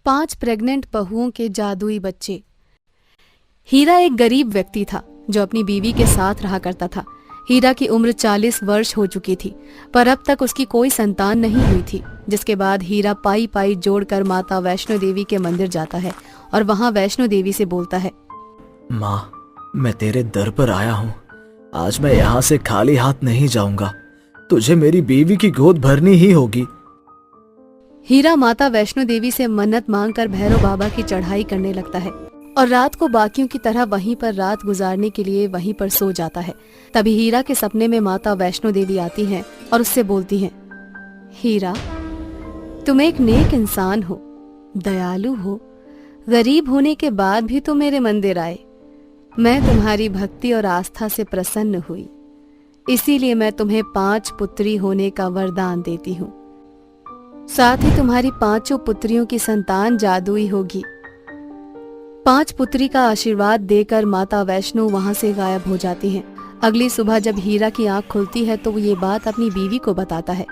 5 pregnant बहुओं के जादुई बच्चे। हीरा एक गरीब व्यक्ति था जो अपनी बीवी के साथ रहा करता था। हीरा की उम्र 40 वर्ष हो चुकी थी, पर अब तक उसकी कोई संतान नहीं हुई थी। जिसके बाद हीरा पाई पाई जोड़कर माता वैष्णो देवी के मंदिर जाता है और वहां वैष्णो देवी से बोलता है, माँ, मैं तेरे दर पर आया हूँ। आज मैं यहाँ से खाली हाथ नहीं जाऊंगा। तुझे मेरी बीवी की गोद भरनी ही होगी। हीरा माता वैष्णो देवी से मन्नत मांगकर भैरव बाबा की चढ़ाई करने लगता है और रात को बाकियों की तरह वहीं पर रात गुजारने के लिए वहीं पर सो जाता है। तभी हीरा के सपने में माता वैष्णो देवी आती हैं और उससे बोलती हैं, हीरा, तुम एक नेक इंसान हो, दयालु हो, गरीब होने के बाद भी तुम मेरे मंदिर आए। मैं तुम्हारी भक्ति और आस्था से प्रसन्न हुई, इसीलिए मैं तुम्हें 5 पुत्री होने का वरदान देती हूँ। साथ ही तुम्हारी 5 पुत्रियों की संतान जादुई होगी। 5 पुत्री का आशीर्वाद देकर माता वैष्णो वहां से गायब हो जाती हैं। अगली सुबह जब हीरा की आंख खुलती है तो वो ये बात अपनी बीवी को बताता है।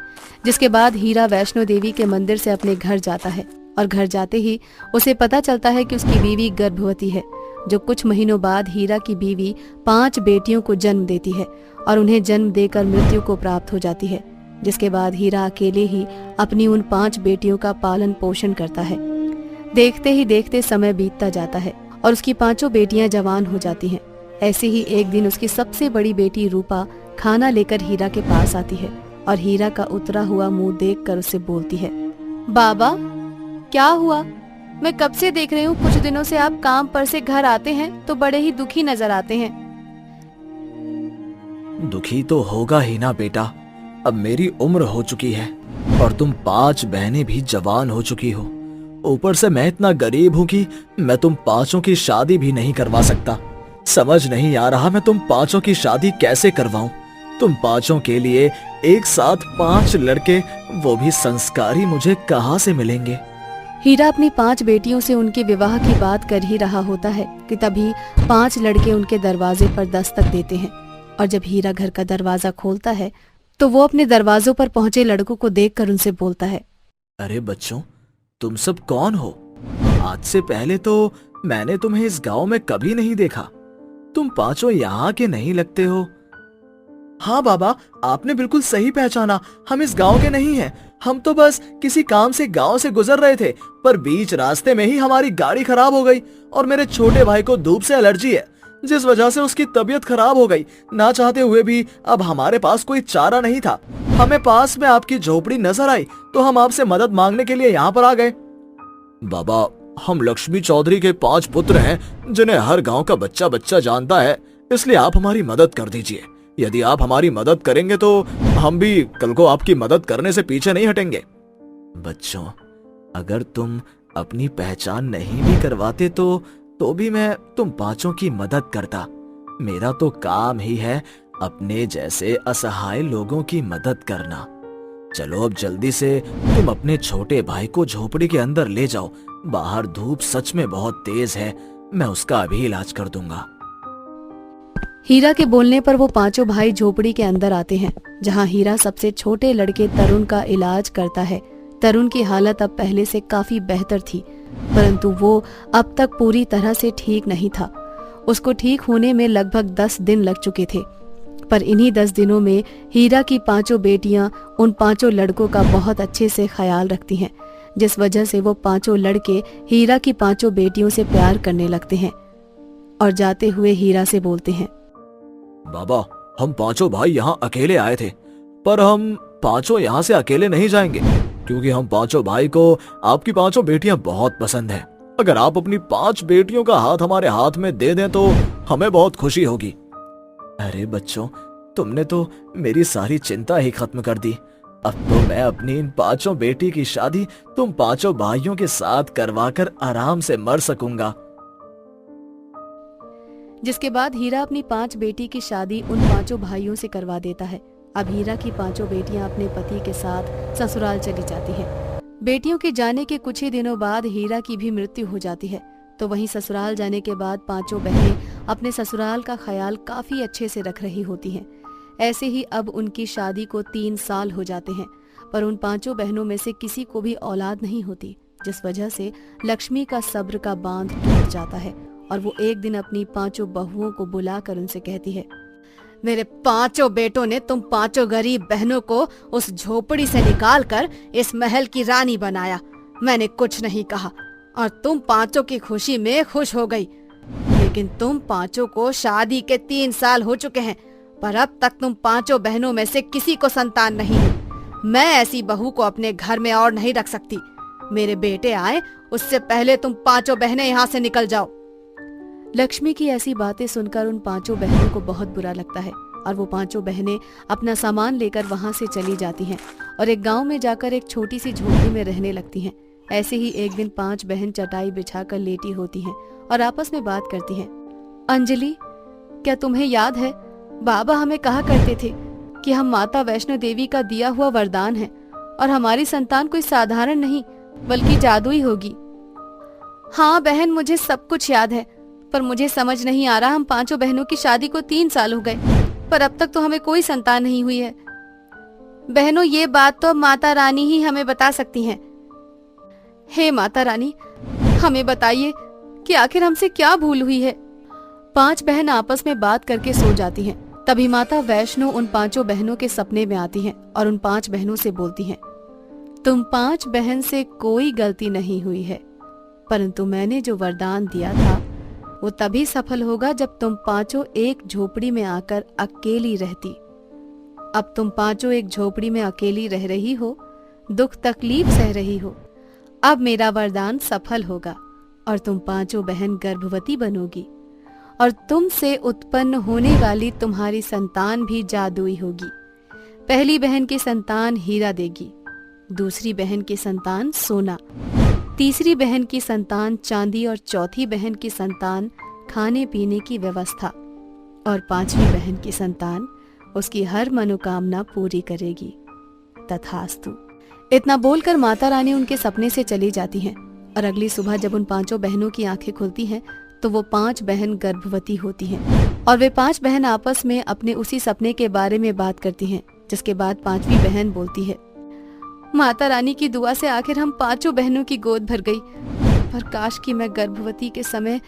जिसके बाद हीरा वैष्णो देवी के मंदिर से अपने घर जाता है और घर जाते ही उसे पता चलता है कि उसकी बीवी गर्भवती है। जो कुछ महीनों बाद हीरा की बीवी 5 बेटियों को जन्म देती है और उन्हें जन्म देकर मृत्यु को प्राप्त हो जाती है। जिसके बाद हीरा अकेले ही अपनी उन 5 बेटियों का पालन पोषण करता है। देखते ही देखते समय बीतता जाता है और उसकी 5 बेटियां जवान हो जाती हैं। ऐसे ही एक दिन उसकी सबसे बड़ी बेटी रूपा खाना लेकर हीरा के पास आती है और हीरा का उतरा हुआ मुंह देखकर उससे बोलती है, बाबा, क्या हुआ? मैं कब से देख रही हूँ, कुछ दिनों से आप काम पर से घर आते हैं तो बड़े ही दुखी नजर आते हैं। दुखी तो होगा ही ना बेटा, अब मेरी उम्र हो चुकी है और तुम 5 बहनें भी जवान हो चुकी हो। ऊपर से मैं इतना गरीब हूँ कि मैं तुम 5 की शादी भी नहीं करवा सकता। समझ नहीं आ रहा मैं तुम 5 की शादी कैसे करवाऊं। तुम 5 के लिए एक साथ 5 लड़के, वो भी संस्कारी, मुझे कहाँ से मिलेंगे? हीरा अपनी 5 बेटियों से उनके विवाह की बात कर ही रहा होता है कि तभी 5 लड़के उनके दरवाजे पर दस्तक देते हैं और जब हीरा घर का दरवाजा खोलता है तो वो अपने दरवाजों पर पहुंचे लड़कों को देखकर उनसे बोलता है, अरे बच्चों, तुम सब कौन हो? आज से पहले तो मैंने तुम्हें इस गांव में कभी नहीं देखा। तुम 5 यहाँ के नहीं लगते हो। हाँ बाबा, आपने बिल्कुल सही पहचाना, हम इस गांव के नहीं हैं। हम तो बस किसी काम से गांव से गुजर रहे थे, पर बीच रास्ते में ही हमारी गाड़ी खराब हो गई और मेरे छोटे भाई को धूप से एलर्जी है, जिस वजह से उसकी तबीयत खराब हो गई। ना चाहते हुए भी अब हमारे पास कोई चारा नहीं था। हमें पास में आपकी झोपड़ी नजर आई तो हम आपसे मदद मांगने के लिए यहाँ पर आ गए। बाबा, हम लक्ष्मी चौधरी के 5 पुत्र हैं जिन्हें हर गांव का बच्चा बच्चा जानता है, इसलिए आप हमारी मदद कर दीजिए। यदि आप हमारी मदद करेंगे तो हम भी कल को आपकी मदद करने से पीछे नहीं हटेंगे। बच्चों, अगर तुम अपनी पहचान नहीं भी करवाते तो भी मैं तुम 5 की मदद करता। मेरा तो काम ही है अपने जैसे असहाय लोगों की मदद करना। चलो अब जल्दी से तुम अपने छोटे भाई को झोपड़ी के अंदर ले जाओ। बाहर धूप सच में बहुत तेज है, मैं उसका अभी इलाज कर दूंगा। हीरा के बोलने पर वो 5 भाई झोपड़ी के अंदर आते हैं, जहां हीरा सबसे छोटे लड़के तरुण का इलाज करता है। तरुण की हालत अब पहले से काफी बेहतर थी, परंतु वो अब तक पूरी तरह से ठीक नहीं था। उसको ठीक होने में लगभग 10 दिन लग चुके थे, पर इन्हीं 10 दिनों में हीरा की 5 बेटियां उन 5 लड़कों का बहुत अच्छे से ख्याल रखती हैं, जिस वजह से वो 5 लड़के हीरा की 5 बेटियों से प्यार करने लगते हैं और जाते हुए हीरा से बोलते हैं, बाबा, हम 5 भाई यहाँ अकेले आए थे, पर हम 5 यहाँ से अकेले नहीं जाएंगे, क्योंकि हम 5 भाई को आपकी 5 बेटियां बहुत पसंद हैं। अगर आप अपनी 5 बेटियों का हाथ हमारे हाथ में दे दें तो हमें बहुत खुशी होगी। अरे बच्चों, तुमने तो मेरी सारी चिंता ही खत्म कर दी। अब तो मैं अपनी इन 5 बेटी की शादी तुम 5 भाइयों के साथ करवाकर आराम से मर सकूंगा। जिसके बाद हीरा अपनी 5 बेटी की शादी उन 5 भाइयों से करवा देता है। अब हीरा की 5 बेटियां अपने पति के साथ ससुराल चली जाती हैं। बेटियों के जाने के कुछ ही दिनों बाद हीरा की भी मृत्यु हो जाती है, तो वहीं ससुराल जाने के बाद 5 बहनें अपने ससुराल का ख्याल काफी अच्छे से रख रही होती हैं। ऐसे ही अब उनकी शादी को 3 साल हो जाते हैं, पर उन 5 बहनों में से किसी को भी औलाद नहीं होती। जिस वजह से लक्ष्मी का सब्र का बांध टूट जाता है और वो एक दिन अपनी 5 बहुओं को बुलाकर उनसे कहती है, मेरे 5 बेटों ने तुम 5 गरीब बहनों को उस झोपड़ी से निकालकर इस महल की रानी बनाया। मैंने कुछ नहीं कहा और तुम 5 की खुशी में खुश हो गई, लेकिन तुम 5 को शादी के 3 साल हो चुके हैं, पर अब तक तुम 5 बहनों में से किसी को संतान नहीं हुई। मैं ऐसी बहू को अपने घर में और नहीं रख सकती। मेरे बेटे आए उससे पहले तुम 5 बहनें यहाँ से निकल जाओ। लक्ष्मी की ऐसी बातें सुनकर उन 5 बहनों को बहुत बुरा लगता है और वो 5 बहनें अपना सामान लेकर वहां से चली जाती हैं और एक गांव में जाकर एक छोटी सी झोपड़ी में रहने लगती हैं। ऐसे ही एक दिन 5 बहन चटाई बिछाकर लेटी होती हैं और आपस में बात करती हैं। अंजलि, क्या तुम्हें याद है, बाबा हमें कहा करते थे कि हम माता वैष्णो देवी का दिया हुआ वरदान है और हमारी संतान कोई साधारण नहीं बल्कि जादुई होगी। हाँ बहन, मुझे सब कुछ याद है, पर मुझे समझ नहीं आ रहा, हम 5 बहनों की शादी को 3 साल हो गए, पर अब तक तो हमें कोई संतान नहीं हुई है। बहनों, ये बात तो माता रानी ही हमें बता सकती हैं। हे माता रानी, हमें बताइए कि आखिर हमसे क्या भूल हुई है। 5 बहन आपस में बात करके सो जाती हैं। तभी माता वैष्णो उन 5 बहनों के सपने में आती हैं और उन 5 बहनों से बोलती हैं, तुम 5 बहन से कोई गलती नहीं हुई है, परंतु मैंने जो वरदान दिया था वो तभी सफल होगा जब तुम 5 एक झोपड़ी में आकर अकेली रहती। अब तुम 5 एक झोपड़ी में अकेली रह रही हो, दुख तकलीफ सह रही हो। अब मेरा वरदान सफल होगा और तुम 5 बहन गर्भवती बनोगी और तुमसे उत्पन्न होने वाली तुम्हारी संतान भी जादुई होगी। पहली बहन की संतान हीरा देगी, दूसरी बहन की संतान सोना, तीसरी बहन की संतान चांदी और चौथी बहन की संतान खाने पीने की व्यवस्था और 5वीं बहन की संतान उसकी हर मनोकामना पूरी करेगी। तथास्तु। इतना बोलकर माता रानी उनके सपने से चली जाती हैं और अगली सुबह जब उन 5 बहनों की आंखें खुलती हैं तो वो 5 बहन गर्भवती होती हैं और वे 5 बहन आपस में अपने उसी सपने के बारे में बात करती हैं, जिसके बाद 5वीं बहन बोलती है, माता रानी की दुआ से आखिर हम 5 बहनों की गोद भर गई, पर काश कि मैं गर्भवती के समय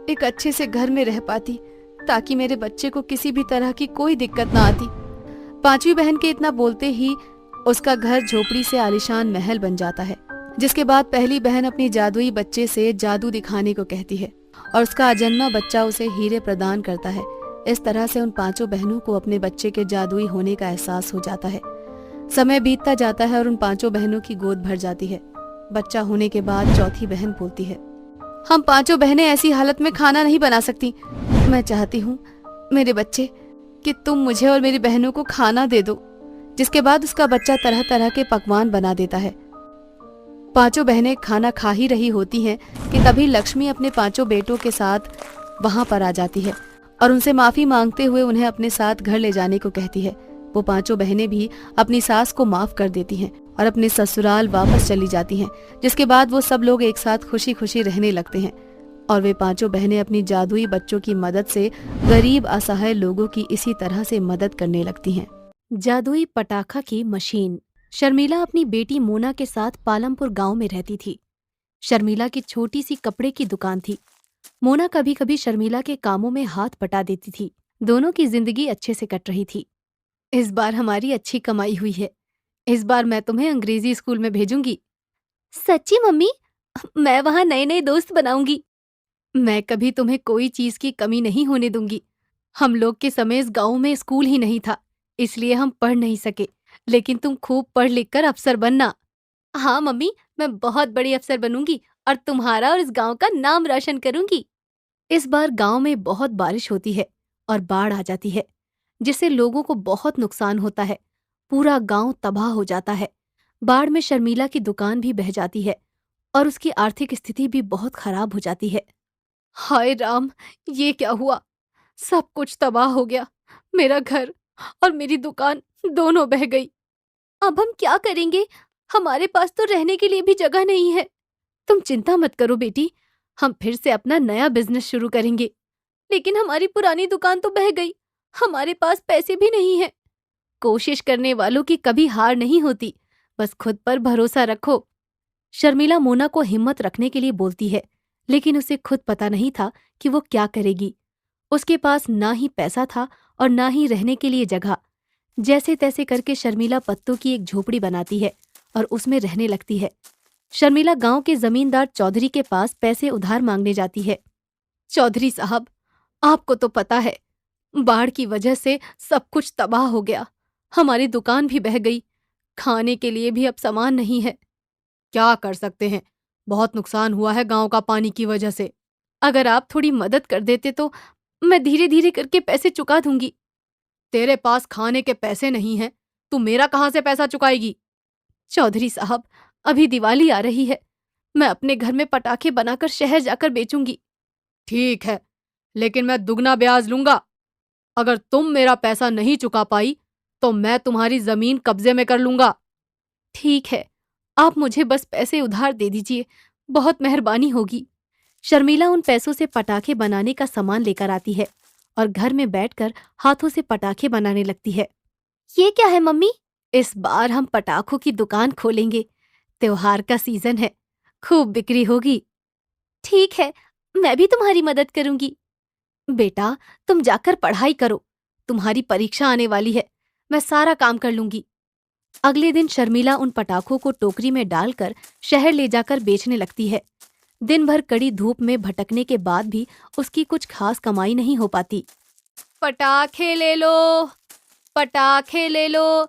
एक अच्छे से घर में रह पाती ताकि मेरे बच्चे को किसी भी तरह की कोई दिक्कत ना आती। 5वीं बहन के इतना बोलते ही उसका घर झोपड़ी से आलीशान महल बन जाता है, जिसके बाद पहली बहन अपनी जादुई बच्चे से जादू दिखाने को कहती है और उसका अजन्मा बच्चा उसे हीरे प्रदान करता है। इस तरह से उन 5 बहनों को अपने बच्चे के जादुई होने का एहसास हो जाता है। समय बीतता जाता है और उन 5 बहनों की गोद भर जाती है। बच्चा होने के बाद चौथी बहन बोलती है, हम 5 बहनें ऐसी हालत में खाना नहीं बना सकती। मैं चाहती हूँ मेरे बच्चे कि तुम मुझे और मेरी बहनों को खाना दे दो। जिसके बाद उसका बच्चा तरह तरह के पकवान बना देता है। 5 बहनें खाना खा ही रही होती हैं कि तभी लक्ष्मी अपने 5 बेटों के साथ वहां पर आ जाती है और उनसे माफी मांगते हुए उन्हें अपने साथ घर ले जाने को कहती है। वो 5 बहनें भी अपनी सास को माफ कर देती हैं और अपने ससुराल वापस चली जाती हैं, जिसके बाद वो सब लोग एक साथ खुशी खुशी रहने लगते हैं और वे 5 बहनें अपनी जादुई बच्चों की मदद से गरीब असहाय लोगों की इसी तरह से मदद करने लगती हैं। जादुई पटाखा की मशीन। शर्मिला अपनी बेटी मोना के साथ पालमपुर गांव में रहती थी। शर्मिला की छोटी सी कपड़े की दुकान थी। मोना कभी कभी शर्मिला के कामों में हाथ बटा देती थी। दोनों की जिंदगी अच्छे से कट रही थी। इस बार हमारी अच्छी कमाई हुई है। इस बार मैं तुम्हें अंग्रेजी स्कूल में भेजूंगी। सच्ची मम्मी? मैं वहां नए नए दोस्त बनाऊंगी। मैं कभी तुम्हें कोई चीज की कमी नहीं होने दूंगी। हम लोग के समय इस गांव में स्कूल ही नहीं था, इसलिए हम पढ़ नहीं सके, लेकिन तुम खूब पढ़ लिख कर अफसर बनना। हाँ मम्मी, मैं बहुत बड़ी अफसर बनूंगी और तुम्हारा और इस गांव का नाम रोशन करूंगी। इस बार गांव में बहुत बारिश होती है और बाढ़ आ जाती है, जिससे लोगों को बहुत नुकसान होता है। पूरा गांव तबाह हो जाता है। बाढ़ में शर्मिला की दुकान भी बह जाती है और उसकी आर्थिक स्थिति भी बहुत खराब हो जाती है। हाय राम, ये क्या हुआ? सब कुछ तबाह हो गया। मेरा घर और मेरी दुकान दोनों बह गई। अब हम क्या करेंगे? हमारे पास तो रहने के लिए भी जगह नहीं है। तुम चिंता मत करो बेटी, हम फिर से अपना नया बिजनेस शुरू करेंगे। लेकिन हमारी पुरानी दुकान तो बह गई, हमारे पास पैसे भी नहीं है। कोशिश करने वालों की कभी हार नहीं होती, बस खुद पर भरोसा रखो। शर्मिला मोना को हिम्मत रखने के लिए बोलती है, लेकिन उसे खुद पता नहीं था कि वो क्या करेगी। उसके पास ना ही पैसा था और ना ही रहने के लिए जगह। जैसे तैसे करके शर्मिला पत्तों की एक झोपड़ी बनाती है और उसमें रहने लगती है। शर्मिला गांव के जमींदार चौधरी के पास पैसे उधार मांगने जाती है। चौधरी साहब, आपको तो पता है, बाढ़ की वजह से सब कुछ तबाह हो गया। हमारी दुकान भी बह गई। खाने के लिए भी अब सामान नहीं है। क्या कर सकते हैं, बहुत नुकसान हुआ है गांव का पानी की वजह से। अगर आप थोड़ी मदद कर देते तो मैं धीरे धीरे करके पैसे चुका दूंगी। तेरे पास खाने के पैसे नहीं हैं, तू मेरा कहां से पैसा चुकाएगी? चौधरी साहब, अभी दिवाली आ रही है। मैं अपने घर में पटाखे बनाकर शहर जाकर बेचूंगी। ठीक है, लेकिन मैं दुगना ब्याज लूंगा। अगर तुम मेरा पैसा नहीं चुका पाई तो मैं तुम्हारी जमीन कब्जे में कर लूंगा। ठीक है, आप मुझे बस पैसे उधार दे दीजिए, बहुत मेहरबानी होगी। शर्मिला उन पैसों से पटाखे बनाने का सामान लेकर आती है और घर में बैठकर हाथों से पटाखे बनाने लगती है। ये क्या है मम्मी? इस बार हम पटाखों की दुकान खोलेंगे। त्योहार का सीजन है, खूब बिक्री होगी। ठीक है, मैं भी तुम्हारी मदद करूंगी। बेटा, तुम जाकर पढ़ाई करो। तुम्हारी परीक्षा आने वाली है, मैं सारा काम कर लूंगी। अगले दिन शर्मिला उन पटाखों को टोकरी में डालकर शहर ले जाकर बेचने लगती है। दिन भर कड़ी धूप में भटकने के बाद भी उसकी कुछ खास कमाई नहीं हो पाती। पटाखे ले लो, पटाखे ले लो,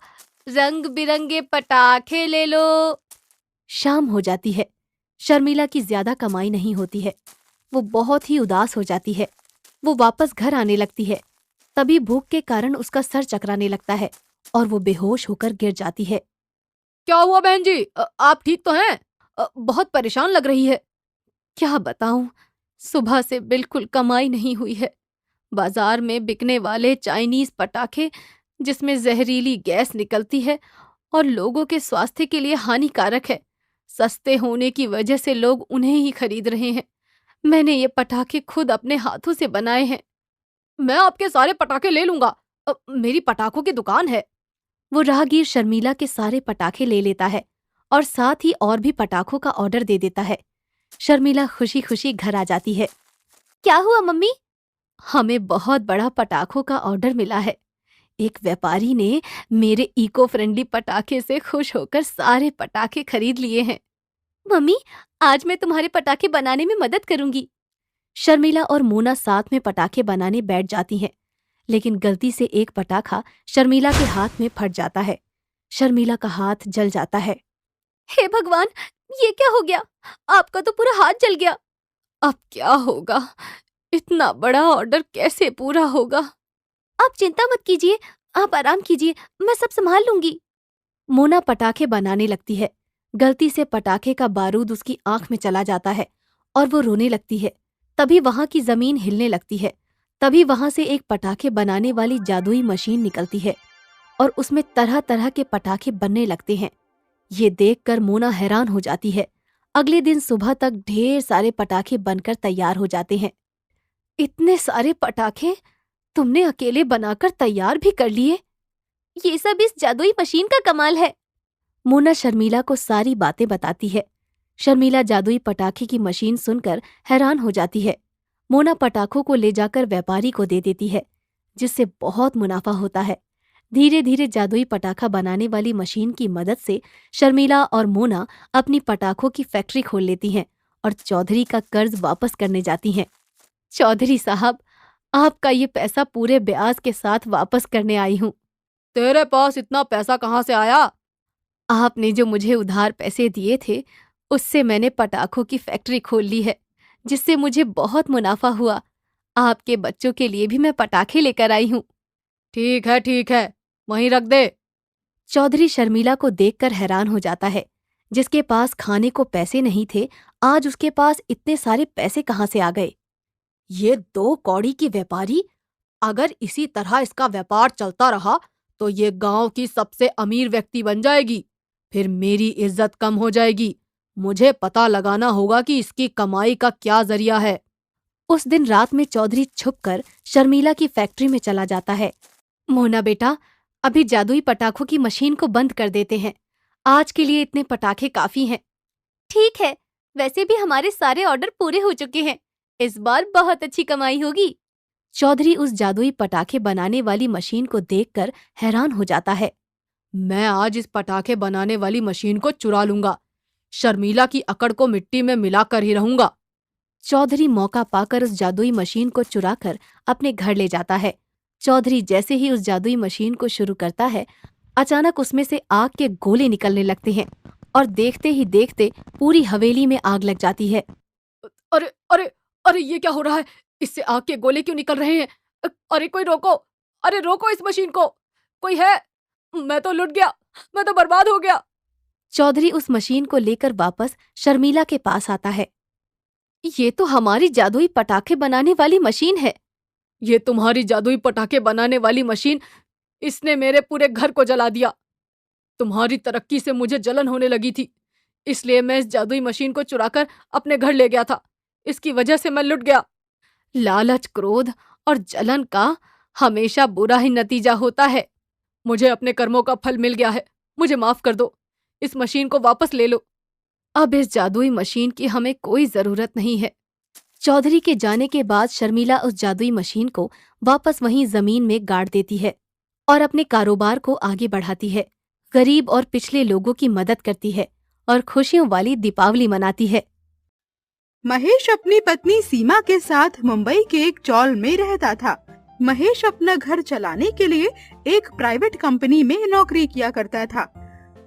रंग बिरंगे पटाखे ले लो। शाम हो जाती है। शर्मिला की ज्यादा कमाई नहीं होती है। वो बहुत ही उदास हो जाती है। वो वापस घर आने लगती है। तभी भूख के कारण उसका सर चकराने लगता है और वो बेहोश होकर गिर जाती है। क्या हुआ बहन जी? आप ठीक तो हैं? बहुत परेशान लग रही है। क्या बताऊं, सुबह से बिल्कुल कमाई नहीं हुई है। बाजार में बिकने वाले चाइनीज पटाखे, जिसमें जहरीली गैस निकलती है और लोगों के स्वास्थ्य के लिए हानिकारक है, सस्ते होने की वजह से लोग उन्हें ही खरीद रहे हैं। मैंने ये पटाखे खुद अपने हाथों से बनाए हैं। मैं आपके सारे पटाखे ले लूंगा, मेरी पटाखों की दुकान है। वो राहगीर शर्मिला के सारे पटाखे ले लेता है और साथ ही और भी पटाखों का ऑर्डर दे देता है। शर्मिला खुशी खुशी घर आ जाती है। क्या हुआ मम्मी? हमें बहुत बड़ा पटाखों का ऑर्डर मिला है। एक व्यापारी ने मेरे इको फ्रेंडली पटाखे से खुश होकर सारे पटाखे खरीद लिए हैं। मम्मी, आज मैं तुम्हारे पटाखे बनाने में मदद करूंगी। शर्मिला और मोना साथ में पटाखे बनाने बैठ जाती हैं, लेकिन गलती से एक पटाखा शर्मिला के हाथ में फट जाता है। शर्मिला का हाथ जल जाता है। हे भगवान, ये क्या हो गया? आपका तो पूरा हाथ जल गया। अब क्या होगा? इतना बड़ा ऑर्डर कैसे पूरा होगा? आप चिंता मत कीजिए, आप आराम कीजिए, मैं सब संभाल लूंगी। मोना पटाखे बनाने लगती है। गलती से पटाखे का बारूद उसकी आंख में चला जाता है और वो रोने लगती है। तभी वहां की जमीन हिलने लगती है। तभी वहां से एक पटाखे बनाने वाली जादुई मशीन निकलती है और उसमें तरह तरह के पटाखे बनने लगते हैं। ये देखकर मोना हैरान हो जाती है। अगले दिन सुबह तक ढेर सारे पटाखे बनकर तैयार हो जाते हैं। इतने सारे पटाखे तुमने अकेले बनाकर तैयार भी कर लिए? ये सब इस जादुई मशीन का कमाल है। मोना शर्मिला को सारी बातें बताती है। शर्मिला जादुई पटाखे की मशीन सुनकर हैरान हो जाती है। मोना पटाखों को ले जाकर व्यापारी को दे देती है, जिससे बहुत मुनाफा होता है। धीरे धीरे जादुई पटाखा बनाने वाली मशीन की मदद से शर्मिला और मोना अपनी पटाखों की फैक्ट्री खोल लेती हैं और चौधरी का कर्ज वापस करने जाती हैं। चौधरी साहब, आपका ये पैसा पूरे ब्याज के साथ वापस करने आई हूँ। तेरे पास इतना पैसा कहाँ से आया? आपने जो मुझे उधार पैसे दिए थे, उससे मैंने पटाखों की फैक्ट्री खोल ली है, जिससे मुझे बहुत मुनाफा हुआ। आपके बच्चों के लिए भी मैं पटाखे लेकर आई हूँ। ठीक है, वहीं रख दे। चौधरी शर्मिला को देखकर हैरान हो जाता है। जिसके पास खाने को पैसे नहीं थे, आज उसके पास इतने सारे पैसे कहाँ से आ गए? ये 2 कौड़ी की व्यापारी, अगर इसी तरह इसका व्यापार चलता रहा तो ये गांव की सबसे अमीर व्यक्ति बन जाएगी। फिर मेरी इज्जत कम हो जाएगी। मुझे पता लगाना होगा कि इसकी कमाई का क्या जरिया है। उस दिन रात में चौधरी छुपकर शर्मिला की फैक्ट्री में चला जाता है। मोना बेटा, अभी जादुई पटाखों की मशीन को बंद कर देते हैं। आज के लिए इतने पटाखे काफी हैं। ठीक है, वैसे भी हमारे सारे ऑर्डर पूरे हो चुके हैं। इस बार बहुत अच्छी कमाई होगी। चौधरी उस जादुई पटाखे बनाने वाली मशीन को देखकर हैरान हो जाता है। मैं आज इस पटाखे बनाने वाली मशीन को चुरा लूंगा। शर्मिला की अकड़ को मिट्टी में मिलाकर ही रहूंगा। चौधरी मौका पाकर उस जादुई मशीन को चुराकर अपने घर ले जाता है। चौधरी जैसे ही उस जादुई मशीन को शुरू करता है, अचानक उसमें से आग के गोले निकलने लगते हैं और देखते ही देखते पूरी हवेली में आग लग जाती है। अरे अरे अरे, ये क्या हो रहा है? इससे आग के गोले क्यों निकल रहे हैं? अरे कोई रोको! अरे रोको इस मशीन को! कोई है? मैं तो लुट गया, मैं तो बर्बाद हो गया। चौधरी उस मशीन को लेकर वापस शर्मिला के पास आता है। ये तो हमारी जादुई पटाखे बनाने वाली मशीन है। ये तुम्हारी जादुई पटाखे बनाने वाली मशीन, इसने मेरे पूरे घर को जला दिया। तुम्हारी तरक्की से मुझे जलन होने लगी थी, इसलिए मैं इस जादुई मशीन को चुराकर अपने घर ले गया था। इसकी वजह से मैं लुट गया। लालच, क्रोध और जलन का हमेशा बुरा ही नतीजा होता है। मुझे अपने कर्मों का फल मिल गया है, मुझे माफ कर दो। इस मशीन को वापस ले लो। अब इस जादुई मशीन की हमें कोई जरूरत नहीं है। चौधरी के जाने के बाद शर्मिला उस जादुई मशीन को वापस वहीं जमीन में गाड़ देती है और अपने कारोबार को आगे बढ़ाती है। गरीब और पिछड़े लोगों की मदद करती है और खुशियों वाली दीपावली मनाती है। महेश अपनी पत्नी सीमा के साथ मुंबई के एक चॉल में रहता था। महेश अपना घर चलाने के लिए एक प्राइवेट कंपनी में नौकरी किया करता था।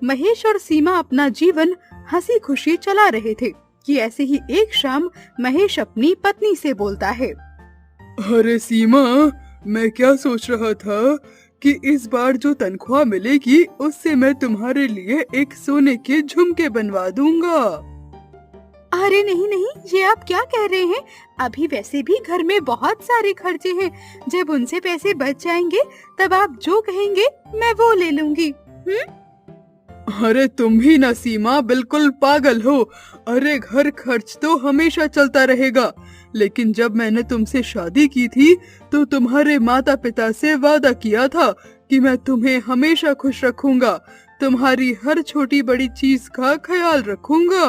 महेश और सीमा अपना जीवन हंसी खुशी चला रहे थे कि ऐसे ही एक शाम महेश अपनी पत्नी से बोलता है। अरे सीमा, मैं क्या सोच रहा था कि इस बार जो तनख्वाह मिलेगी उससे मैं तुम्हारे लिए एक सोने के झुमके बनवा दूंगा। अरे नहीं नहीं, ये आप क्या कह रहे हैं? अभी वैसे भी घर में बहुत सारे खर्चे हैं। जब उनसे पैसे बच जाएंगे तब आप जो कहेंगे मैं वो ले लूंगी। अरे तुम भी ना सीमा, बिल्कुल पागल हो। अरे घर खर्च तो हमेशा चलता रहेगा, लेकिन जब मैंने तुमसे शादी की थी तो तुम्हारे माता पिता से वादा किया था कि मैं तुम्हें हमेशा खुश रखूंगा, तुम्हारी हर छोटी बड़ी चीज का ख्याल रखूंगा।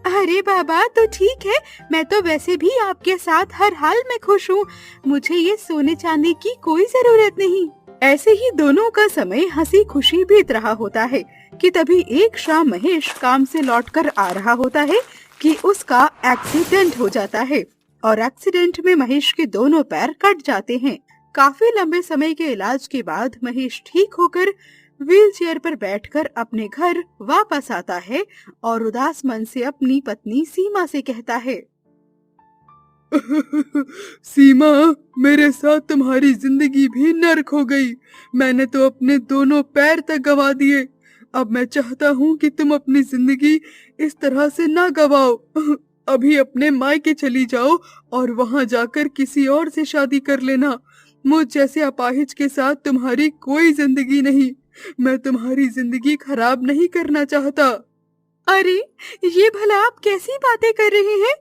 अरे बाबा, तो ठीक है, मैं तो वैसे भी आपके साथ हर हाल में खुश हूँ। मुझे ये सोने चांदी की कोई जरूरत नहीं। ऐसे ही दोनों का समय हंसी खुशी बीत रहा होता है कि तभी एक शाम महेश काम से लौटकर आ रहा होता है कि उसका एक्सीडेंट हो जाता है और एक्सीडेंट में महेश के दोनों पैर कट जाते हैं। काफी लंबे समय के इलाज के बाद महेश ठीक होकर व्हीलचेयर पर बैठकर अपने घर वापस आता है और उदास मन से अपनी पत्नी सीमा से कहता है। सीमा, मेरे साथ तुम्हारी जिंदगी भी नर्क हो गई। मैंने तो अपने दोनों पैर तक गंवा दिए। अब मैं चाहता हूँ कि तुम अपनी जिंदगी इस तरह से ना गवाओ। अभी अपने मायके चली जाओ और वहाँ जाकर किसी और से शादी कर लेना। मुझ जैसे अपाहिज के साथ तुम्हारी कोई जिंदगी नहीं। मैं तुम्हारी जिंदगी खराब नहीं करना चाहता। अरे ये भला आप कैसी बातें कर रहे हैं?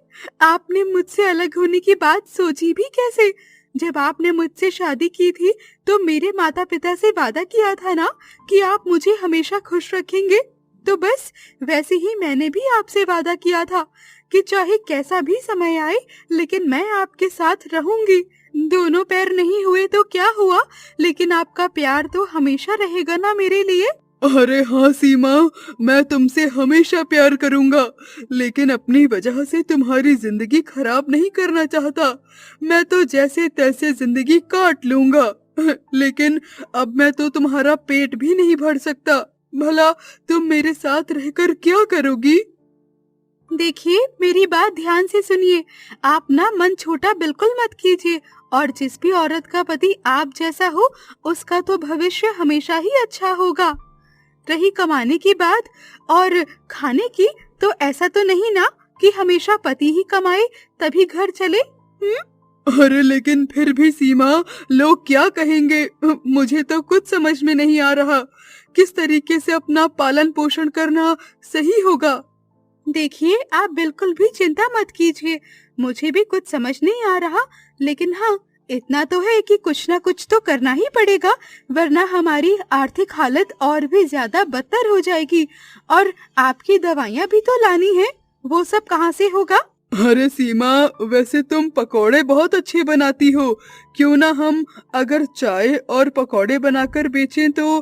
आपने मुझसे अलग होने की बात सोची भी कैसे? जब आपने मुझसे शादी की थी तो मेरे माता पिता से वादा किया था ना कि आप मुझे हमेशा खुश रखेंगे। तो बस वैसे ही मैंने भी आपसे वादा किया था कि चाहे कैसा भी समय आए लेकिन मैं आपके साथ रहूंगी। दोनों पैर नहीं हुए तो क्या हुआ, लेकिन आपका प्यार तो हमेशा रहेगा ना मेरे लिए। अरे हाँ सीमा, मैं तुमसे हमेशा प्यार करूंगा, लेकिन अपनी वजह से तुम्हारी जिंदगी खराब नहीं करना चाहता। मैं तो जैसे तैसे जिंदगी काट लूंगा, लेकिन अब मैं तो तुम्हारा पेट भी नहीं भर सकता। भला तुम मेरे साथ रहकर क्या करोगी? देखिए, मेरी बात ध्यान से सुनिए। आप ना मन छोटा बिल्कुल मत कीजिए, और जिस भी औरत का पति आप जैसा हो उसका तो भविष्य हमेशा ही अच्छा होगा। रही कमाने की बात और खाने की, तो ऐसा तो नहीं ना कि हमेशा पति ही कमाए तभी घर चले। अरे लेकिन फिर भी सीमा, लोग क्या कहेंगे? मुझे तो कुछ समझ में नहीं आ रहा किस तरीके से अपना पालन पोषण करना सही होगा। देखिए, आप बिल्कुल भी चिंता मत कीजिए, मुझे भी कुछ समझ नहीं आ रहा, लेकिन हाँ, इतना तो है कि कुछ ना कुछ तो करना ही पड़ेगा, वरना हमारी आर्थिक हालत और भी ज्यादा बदतर हो जाएगी। और आपकी दवाइयाँ भी तो लानी है, वो सब कहाँ से होगा? अरे सीमा, वैसे तुम पकोड़े बहुत अच्छे बनाती हो, क्यों ना हम अगर चाय और पकोड़े बनाकर बेचें तो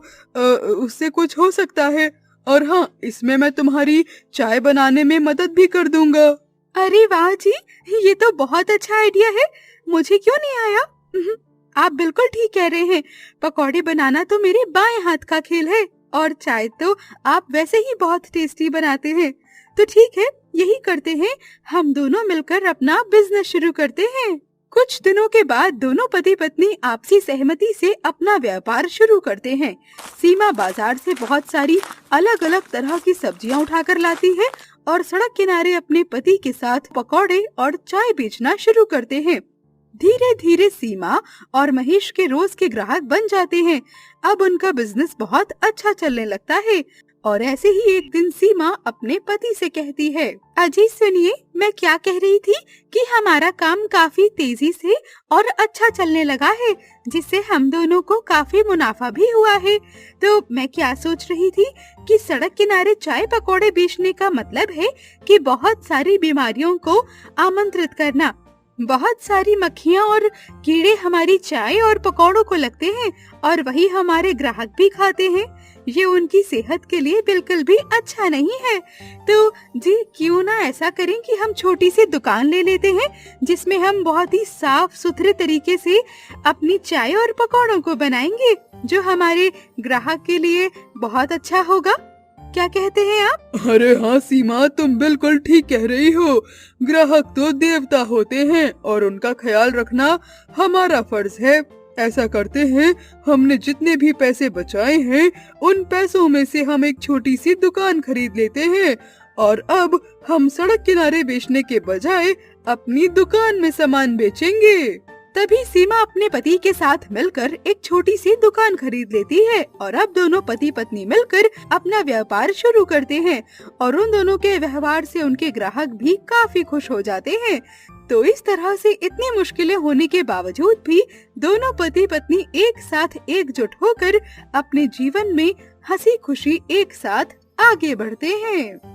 उससे कुछ हो सकता है। और हाँ, इसमें मैं तुम्हारी चाय बनाने में मदद भी कर दूंगा। अरे वाह जी, ये तो बहुत अच्छा आइडिया है, मुझे क्यों नहीं आया? आप बिल्कुल ठीक कह रहे हैं, पकौड़े बनाना तो मेरे बाएं हाथ का खेल है, और चाय तो आप वैसे ही बहुत टेस्टी बनाते हैं। तो ठीक है, यही करते हैं, हम दोनों मिलकर अपना बिजनेस शुरू करते हैं। कुछ दिनों के बाद दोनों पति पत्नी आपसी सहमति से अपना व्यापार शुरू करते हैं। सीमा बाजार से बहुत सारी अलग अलग तरह की सब्जियां उठाकर लाती है और सड़क किनारे अपने पति के साथ पकौड़े और चाय बेचना शुरू करते हैं। धीरे धीरे सीमा और महेश के रोज के ग्राहक बन जाते हैं। अब उनका बिजनेस बहुत अच्छा चलने लगता है। और ऐसे ही एक दिन सीमा अपने पति से कहती है, अजी सुनिए, मैं क्या कह रही थी कि हमारा काम काफी तेजी से और अच्छा चलने लगा है, जिससे हम दोनों को काफी मुनाफा भी हुआ है। तो मैं क्या सोच रही थी कि सड़क किनारे चाय पकौड़े बेचने का मतलब है कि बहुत सारी बीमारियों को आमंत्रित करना। बहुत सारी मक्खियाँ और कीड़े हमारी चाय और पकौड़ों को लगते हैं और वही हमारे ग्राहक भी खाते हैं। ये उनकी सेहत के लिए बिल्कुल भी अच्छा नहीं है। तो जी क्यों ना ऐसा करें कि हम छोटी सी दुकान ले लेते हैं, जिसमें हम बहुत ही साफ सुथरे तरीके से अपनी चाय और पकौड़ों को बनाएंगे, जो हमारे ग्राहक के लिए बहुत अच्छा होगा। क्या कहते हैं आप? अरे हाँ सीमा, तुम बिल्कुल ठीक कह रही हो। ग्राहक तो देवता होते हैं और उनका ख्याल रखना हमारा फर्ज है। ऐसा करते हैं, हमने जितने भी पैसे बचाए हैं, उन पैसों में से हम एक छोटी सी दुकान खरीद लेते हैं और अब हम सड़क किनारे बेचने के बजाय अपनी दुकान में सामान बेचेंगे। तभी सीमा अपने पति के साथ मिलकर एक छोटी सी दुकान खरीद लेती है और अब दोनों पति पत्नी मिलकर अपना व्यापार शुरू करते हैं और उन दोनों के व्यवहार से उनके ग्राहक भी काफी खुश हो जाते हैं। तो इस तरह से इतनी मुश्किलें होने के बावजूद भी दोनों पति पत्नी एक साथ एकजुट होकर अपने जीवन में हंसी खुशी एक साथ आगे बढ़ते हैं।